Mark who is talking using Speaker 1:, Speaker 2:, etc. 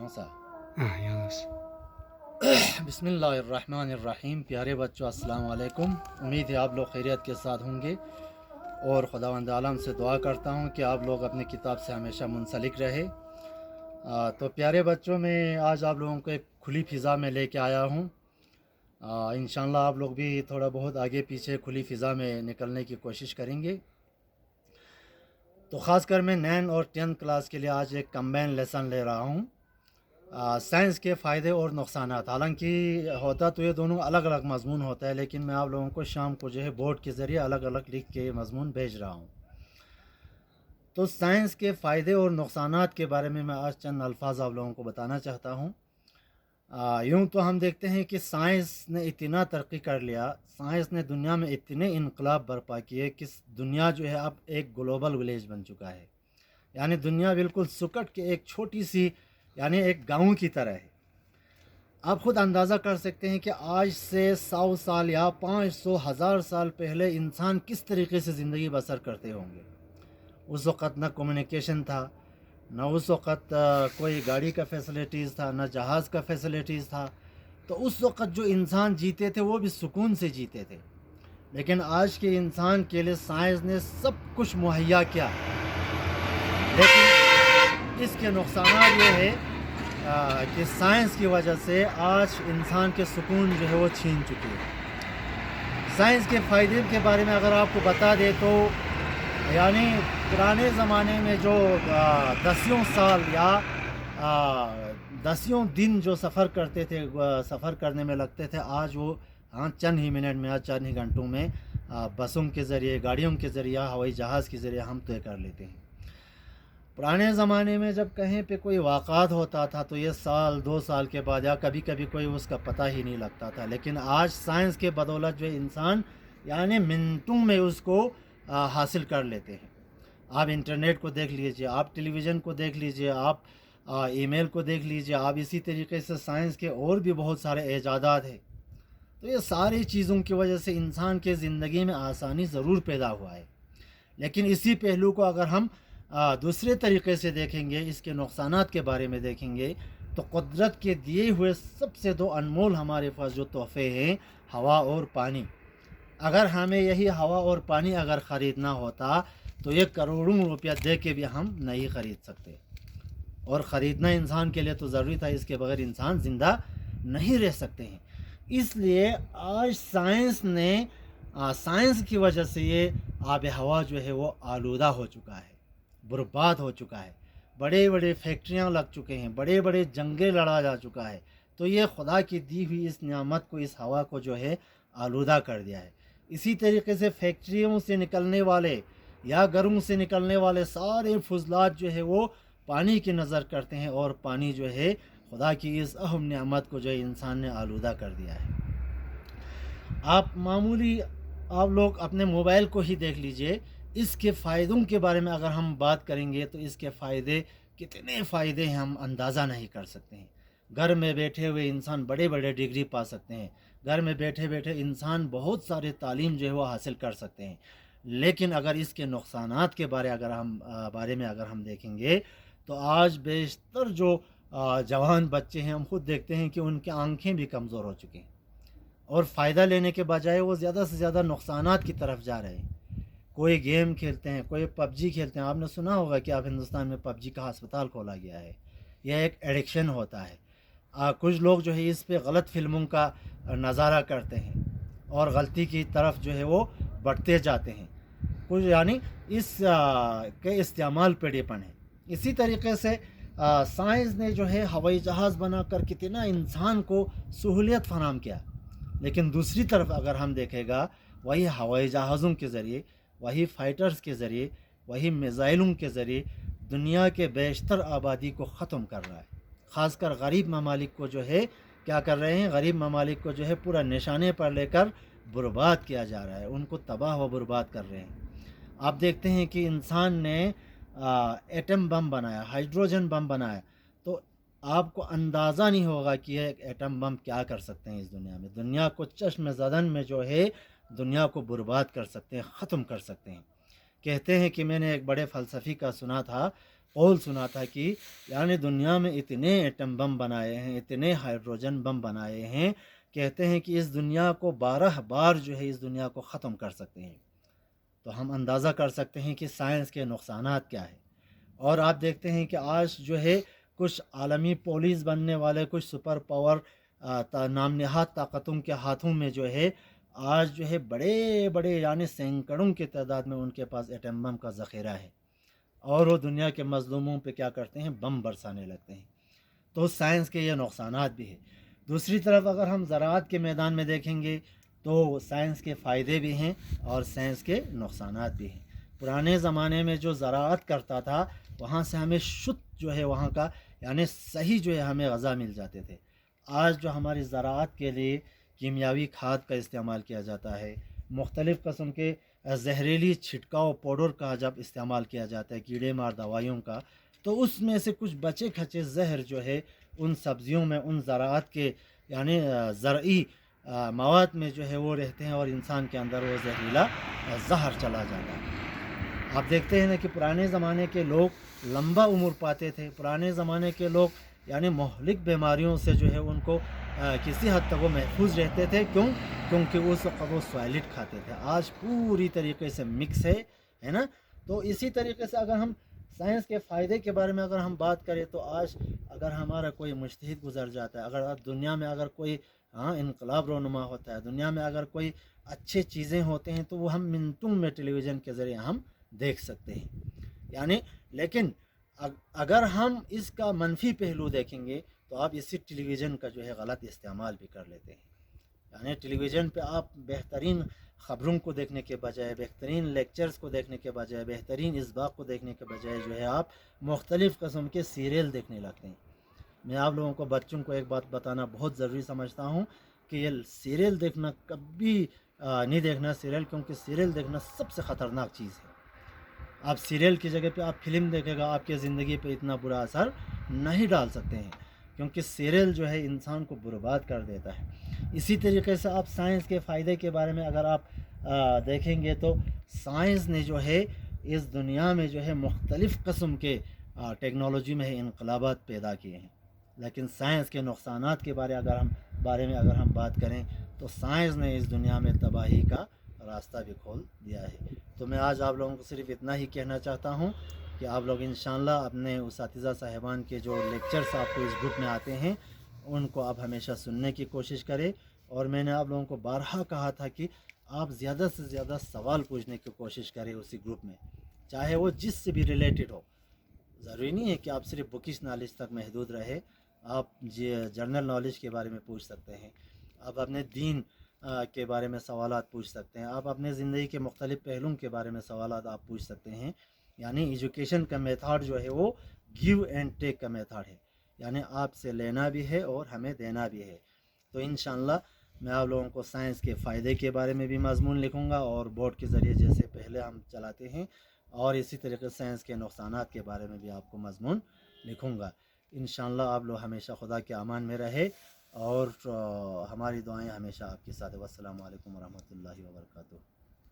Speaker 1: कौन सा?
Speaker 2: यहाँ से।
Speaker 1: बिस्मिल्लाहिर्रहमानिर्रहीम। प्यारे बच्चों, अस्सलाम वालेकुम। उम्मीद है आप लोग खैरियत के साथ होंगे और खुदावंद आलम से दुआ करता हूँ कि आप लोग अपनी किताब से हमेशा मुंसलिक रहे। तो प्यारे बच्चों, मैं आज आप लोगों को एक खुली फ़िज़ा में लेके आया हूँ। इंशाअल्लाह आप लोग भी थोड़ा बहुत आगे पीछे खुली फ़िज़ा में निकलने की कोशिश करेंगे। तो ख़ासकर मैं 9 और 10th क्लास के लिए आज एक कंबाइन लेसन ले रहा हूँ, साइंस के फ़ायदे और नुकसानात। हालांकि होता तो ये दोनों अलग अलग मज़मून होता है, लेकिन मैं आप लोगों को शाम को जो है बोर्ड के ज़रिए अलग अलग लिख के मज़मून भेज रहा हूँ। तो साइंस के फ़ायदे और नुकसानात के बारे में मैं आज चंद अल्फाज आप लोगों को बताना चाहता हूँ। यूँ तो हम देखते हैं कि साइंस ने इतना तरक्की कर लिया, साइंस ने दुनिया में इतने इनकलाब बर्पा किए कि दुनिया जो है अब एक ग्लोबल विलेज बन चुका है। यानी दुनिया बिल्कुल सुकट के एक छोटी सी यानी एक गांव की तरह है। आप ख़ुद अंदाज़ा कर सकते हैं कि आज से 100 साल या 500,000 साल पहले इंसान किस तरीके से ज़िंदगी बसर करते होंगे। उस वक़्त न कम्युनिकेशन था, न उस वक़्त कोई गाड़ी का फैसिलिटीज़ था, न जहाज़ का फैसिलिटीज़ था। तो उस वक़्त जो इंसान जीते थे वो भी सुकून से जीते थे। लेकिन आज के इंसान के लिए साइंस ने सब कुछ मुहैया किया, लेकिन इसके नुकसानात ये है कि साइंस की वजह से आज इंसान के सुकून जो है वो छीन चुकी है। साइंस के फ़ायदे के बारे में अगर आपको बता दें तो यानी पुराने ज़माने में जो दसियों साल या दसियों दिन जो सफ़र करते थे, सफ़र करने में लगते थे, आज वो चंद ही मिनट में या चंद ही घंटों में बसों के ज़रिए, गाड़ियों के ज़रिए, हवाई जहाज़ के ज़रिए हम तय कर लेते हैं। पुराने ज़माने में जब कहीं पे कोई वाक़ात होता था तो ये साल 2 साल के बाद या कभी कभी कोई उसका पता ही नहीं लगता था। लेकिन आज साइंस के बदौलत जो इंसान यानी मिनटों में उसको हासिल कर लेते हैं। आप इंटरनेट को देख लीजिए, आप टेलीविज़न को देख लीजिए, आप ईमेल को देख लीजिए, आप इसी तरीके से साइंस के और भी बहुत सारे ईजादात हैं। तो ये सारी चीज़ों की वजह से इंसान के ज़िंदगी में आसानी ज़रूर पैदा हुआ है। लेकिन इसी पहलू को अगर हम दूसरे तरीके से देखेंगे, इसके नुकसानात के बारे में देखेंगे, तो कुदरत के दिए हुए सबसे दो अनमोल हमारे पास जो तोहफ़े हैं, हवा और पानी। अगर हमें यही हवा और पानी अगर ख़रीदना होता तो ये करोड़ों रुपया दे के भी हम नहीं ख़रीद सकते, और ख़रीदना इंसान के लिए तो ज़रूरी था, इसके बगैर इंसान ज़िंदा नहीं रह सकते हैं। इसलिए आज साइंस की वजह से ये आब हवा जो है वो आलूदा हो चुका है, बर्बाद हो चुका है। बड़े बड़े फैक्ट्रियां लग चुके हैं, बड़े बड़े जंगे लड़ा जा चुका है। तो ये खुदा की दी हुई इस नियामत को, इस हवा को जो है आलूदा कर दिया है। इसी तरीके से फैक्ट्रियों से निकलने वाले या घरों से निकलने वाले सारे फजलात जो है वो पानी की नज़र करते हैं, और पानी जो है खुदा की इस अहम नियामत को जो है इंसान ने आलूदा कर दिया है। आप लोग अपने मोबाइल को ही देख लीजिए, इसके फ़ायदों के बारे में अगर हम बात करेंगे तो इसके फ़ायदे कितने फ़ायदे हैं हम अंदाज़ा नहीं कर सकते हैं। घर में बैठे हुए इंसान बड़े बड़े डिग्री पा सकते हैं, घर में बैठे बैठे इंसान बहुत सारे तालीम जो है वो हासिल कर सकते हैं। लेकिन अगर इसके नुकसानात के बारे में अगर हम देखेंगे तो आज बेशतर जो जवान बच्चे हैं, हम खुद देखते हैं कि उनकी आंखें भी कमज़ोर हो चुकी हैं, और फ़ायदा लेने के बजाय वो ज़्यादा से ज़्यादा नुकसानात की तरफ जा रहे हैं। कोई गेम खेलते हैं, कोई पबजी खेलते हैं। आपने सुना होगा कि आप हिंदुस्तान में पबजी का अस्पताल खोला गया है। यह एक एडिक्शन होता है। कुछ लोग जो है इस पे गलत फ़िल्मों का नज़ारा करते हैं और गलती की तरफ जो है वो बढ़ते जाते हैं। कुछ यानी के इस्तेमाल पे डिपेंड है। इसी तरीके से साइंस ने जो है हवाई जहाज़ बनाकर कितना इंसान को सहूलियत फराहम किया। लेकिन दूसरी तरफ अगर हम देखेगा, वही हवाई जहाज़ों के ज़रिए, वही फ़ाइटर्स के ज़रिए, वही मिज़ाइलों के ज़रिए दुनिया के बेशतर आबादी को ख़त्म कर रहा है। ख़ासकर गरीब ममालिक को जो है क्या कर रहे हैं, गरीब ममालिक को जो है पूरा निशाने पर लेकर बर्बाद किया जा रहा है, उनको तबाह व बर्बाद कर रहे हैं। आप देखते हैं कि इंसान ने एटम बम बनाया, हाइड्रोजन बम बनाया, तो आपको अंदाज़ा नहीं होगा कि यह एटम बम क्या कर सकते हैं इस दुनिया में। दुनिया को चश्म ज़दन में जो है दुनिया को बर्बाद कर सकते हैं, ख़त्म कर सकते हैं। कहते हैं कि मैंने एक बड़े फ़लसफ़ी का सुना था قول سنا تھا کہ یعنی دنیا میں اتنے ایٹم بم بنائے ہیں، اتنے ہائیڈروجن بم بنائے ہیں، کہتے ہیں کہ اس دنیا کو 12 بار جو ہے اس دنیا کو ختم کر سکتے ہیں۔ تو ہم اندازہ کر سکتے ہیں کہ سائنس کے نقصانات کیا ہیں۔ اور آپ دیکھتے ہیں کہ آج جو ہے کچھ عالمی پولیس بننے والے کچھ سپر پاور نام نہاد طاقتوں کے ہاتھوں میں جو ہے آج جو ہے بڑے بڑے یعنی سینکڑوں کی تعداد میں ان کے پاس ایٹم بم کا ذخیرہ ہے، اور وہ دنیا کے مظلوموں پہ کیا کرتے ہیں، بم برسانے لگتے ہیں۔ تو سائنس کے یہ نقصانات بھی ہیں۔ دوسری طرف اگر ہم زراعت کے میدان میں دیکھیں گے تو سائنس کے فائدے بھی ہیں اور سائنس کے نقصانات بھی ہیں۔ پرانے زمانے میں جو زراعت کرتا تھا وہاں سے ہمیں شدھ جو ہے وہاں کا یعنی صحیح جو ہے ہمیں غذا مل جاتے تھے۔ آج جو ہماری زراعت کے لیے کیمیاوی کھاد کا استعمال کیا جاتا ہے، مختلف قسم کے زہریلی چھٹکاؤ پاؤڈر کا جب استعمال کیا جاتا ہے، کیڑے مار دوائیوں کا، تو اس میں سے کچھ بچے کھچے زہر جو ہے ان سبزیوں میں، ان زراعت کے یعنی زرعی مواد میں جو ہے وہ رہتے ہیں، اور انسان کے اندر وہ زہریلا زہر چلا جاتا ہے۔ آپ دیکھتے ہیں نا کہ پرانے زمانے کے لوگ لمبا عمر پاتے تھے، پرانے زمانے کے لوگ یعنی مہلک بیماریوں سے جو ہے ان کو کسی حد تک وہ محفوظ رہتے تھے۔ کیونکہ اس وقت وہ سوائلٹ کھاتے تھے۔ آج پوری طریقے سے مکس ہے نا۔ تو اسی طریقے سے اگر ہم سائنس کے فائدے کے بارے میں اگر ہم بات کریں تو آج اگر ہمارا کوئی مجتہد گزر جاتا ہے، اگر دنیا میں اگر کوئی انقلاب رونما ہوتا ہے، دنیا میں اگر کوئی اچھے چیزیں ہوتے ہیں تو وہ ہم منٹوں میں ٹیلی ویژن کے ذریعے ہم دیکھ سکتے ہیں یعنی۔ لیکن اگر ہم اس کا منفی پہلو دیکھیں گے تو آپ اسی ٹیلی ویژن کا جو ہے غلط استعمال بھی کر لیتے ہیں۔ یعنی ٹیلی ویژن پہ آپ بہترین خبروں کو دیکھنے کے بجائے، بہترین لیکچرز کو دیکھنے کے بجائے، بہترین اسباق کو دیکھنے کے بجائے جو ہے آپ مختلف قسم کے سیریل دیکھنے لگتے ہیں۔ میں آپ لوگوں کو بچوں کو ایک بات بتانا بہت ضروری سمجھتا ہوں کہ یہ سیریل دیکھنا کبھی نہیں دیکھنا سیریل، کیونکہ سیریل دیکھنا سب سے خطرناک چیز ہے۔ آپ سیریل کی جگہ پہ آپ فلم دیکھے گا، آپ کے زندگی پہ اتنا برا اثر نہیں ڈال سکتے ہیں، کیونکہ سیریل جو ہے انسان کو برباد کر دیتا ہے۔ اسی طریقے سے آپ سائنس کے فائدے کے بارے میں اگر آپ دیکھیں گے تو سائنس نے جو ہے اس دنیا میں جو ہے مختلف قسم کے ٹیکنالوجی میں انقلابات پیدا کیے ہیں۔ لیکن سائنس کے نقصانات کے بارے میں اگر ہم بات کریں تو سائنس نے اس دنیا میں تباہی کا راستہ بھی کھول دیا ہے۔ تو میں آج آپ لوگوں کو صرف اتنا ہی کہنا چاہتا ہوں کہ آپ لوگ انشاءاللہ اپنے اساتذہ صاحبان کے جو لیکچرز آپ کو اس گروپ میں آتے ہیں ان کو آپ ہمیشہ سننے کی کوشش کریں، اور میں نے آپ لوگوں کو بارہا کہا تھا کہ آپ زیادہ سے زیادہ سوال پوچھنے کی کوشش کریں اسی گروپ میں، چاہے وہ جس سے بھی ریلیٹڈ ہو۔ ضروری نہیں ہے کہ آپ صرف بکش نالج تک محدود رہے، آپ جنرل نالج کے بارے میں پوچھ سکتے ہیں، آپ اپنے دین کے بارے میں سوالات پوچھ سکتے ہیں، آپ اپنے زندگی کے مختلف پہلوؤں کے بارے میں سوالات آپ پوچھ سکتے ہیں۔ یعنی ایجوکیشن کا میتھڈ جو ہے وہ گیو اینڈ ٹیک کا میتھڈ ہے، یعنی آپ سے لینا بھی ہے اور ہمیں دینا بھی ہے۔ تو انشاءاللہ میں آپ لوگوں کو سائنس کے فائدے کے بارے میں بھی مضمون لکھوں گا، اور بورڈ کے ذریعے جیسے پہلے ہم چلاتے ہیں، اور اسی طریقے سے سائنس کے نقصانات کے بارے میں بھی آپ کو مضمون لکھوں گا۔ انشاءاللہ آپ لوگ ہمیشہ خدا کے امان میں رہے، اور ہماری دعائیں ہمیشہ آپ کے ساتھ۔ والسلام علیکم ورحمۃ اللہ وبرکاتہ۔